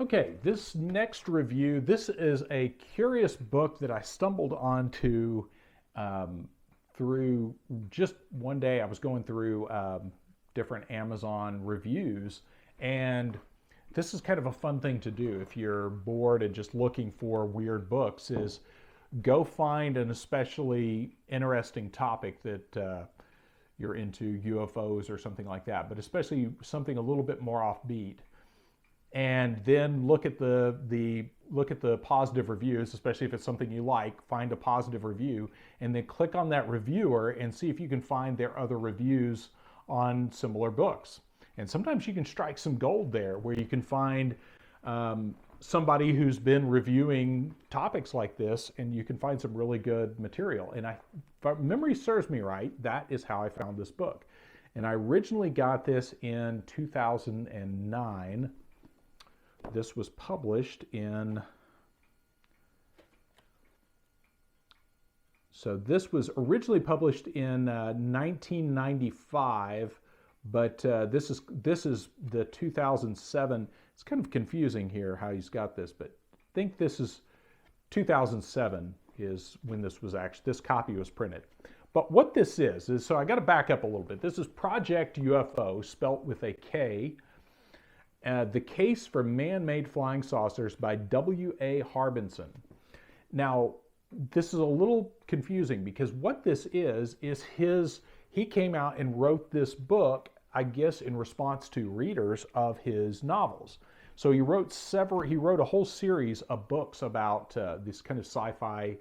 Okay, this next review, this is a curious book that I stumbled onto through just one day. I was going through different Amazon reviews, and this is kind of a fun thing to do if you're bored and just looking for weird books, is go find an especially interesting topic that you're into, UFOs or something like that, but especially something a little bit more offbeat, and then look at the positive reviews, especially if it's something you like. Find a positive review and then click on that reviewer and see if you can find their other reviews on similar books. And sometimes you can strike some gold there, where you can find somebody who's been reviewing topics like this, and you can find some really good material. And if memory serves me right, that is how I found this book. And I originally got this in 2009. This was published in, so this was originally published in 1995, but this is the 2007. It's kind of confusing here how he's got this, but I think this is 2007 is when this copy was printed. But what this is so I got to back up a little bit. This is Project UFO, spelt with a K. The Case for Man-Made Flying Saucers by W.A. Harbinson. Now, this is a little confusing because what this is he came out and wrote this book, I guess, in response to readers of his novels. So he wrote a whole series of books about this kind of sci-fi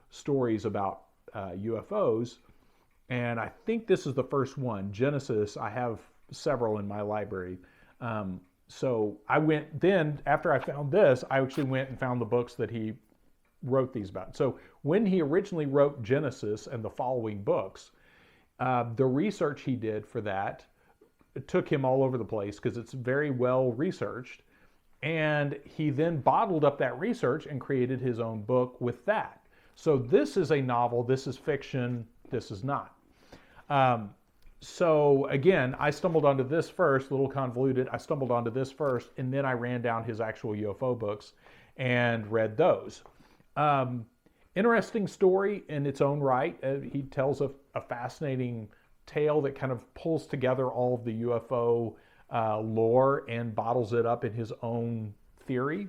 stories about UFOs. And I think this is the first one, Genesis. I have several in my library. So after I found this, I actually went and found the books that he wrote these about. So when he originally wrote Genesis and the following books, the research he did for that, it took him all over the place because it's very well researched. And he then bottled up that research and created his own book with that. So this is a novel, this is fiction, this is not. So again, I stumbled onto this first, a little convoluted. I stumbled onto this first, and then I ran down his actual UFO books and read those. Interesting story in its own right. He tells a fascinating tale that kind of pulls together all of the UFO lore and bottles it up in his own theory.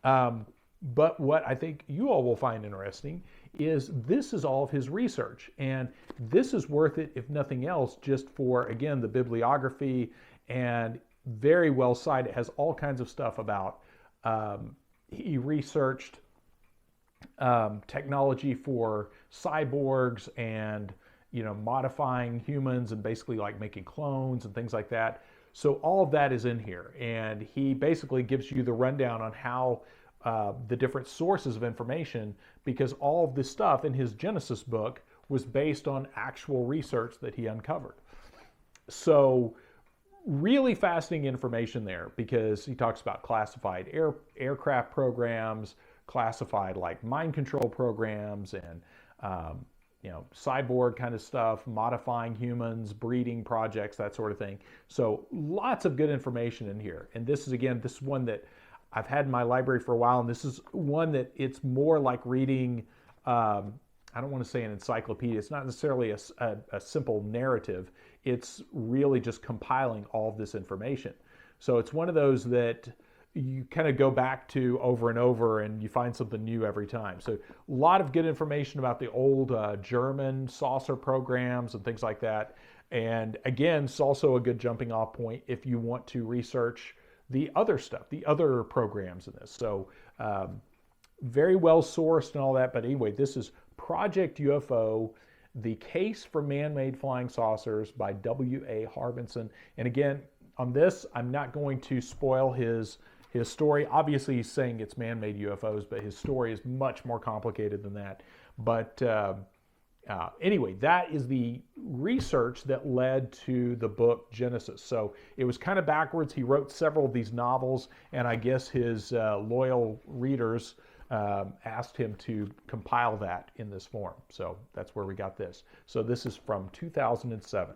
But what I think you all will find interesting is this is all of his research, and this is worth it, if nothing else, just for, again, the bibliography, and very well cited. It has all kinds of stuff about, he researched technology for cyborgs and, modifying humans and basically like making clones and things like that. So all of that is in here, and he basically gives you the rundown on how the different sources of information, because all of this stuff in his Genesis book was based on actual research that he uncovered. So really fascinating information there, because he talks about classified aircraft programs, classified like mind control programs, and cyborg kind of stuff, modifying humans, breeding projects, that sort of thing. So lots of good information in here. And this is one that I've had in my library for a while, and this is one that it's more like reading, I don't want to say an encyclopedia. It's not necessarily a simple narrative. It's really just compiling all of this information. So it's one of those that you kind of go back to over and over, and you find something new every time. So a lot of good information about the old German saucer programs and things like that. And again, it's also a good jumping off point if you want to research the other stuff, the other programs in this. So very well sourced and all that. But anyway, this is Project UFO, The Case for Man-Made Flying Saucers by W.A. Harbinson. And again, on this, I'm not going to spoil his story. Obviously, he's saying it's man-made UFOs, but his story is much more complicated than that. But anyway, that is the research that led to the book Genesis. So it was kind of backwards. He wrote several of these novels, and I guess his loyal readers asked him to compile that in this form. So that's where we got this. So this is from 2007.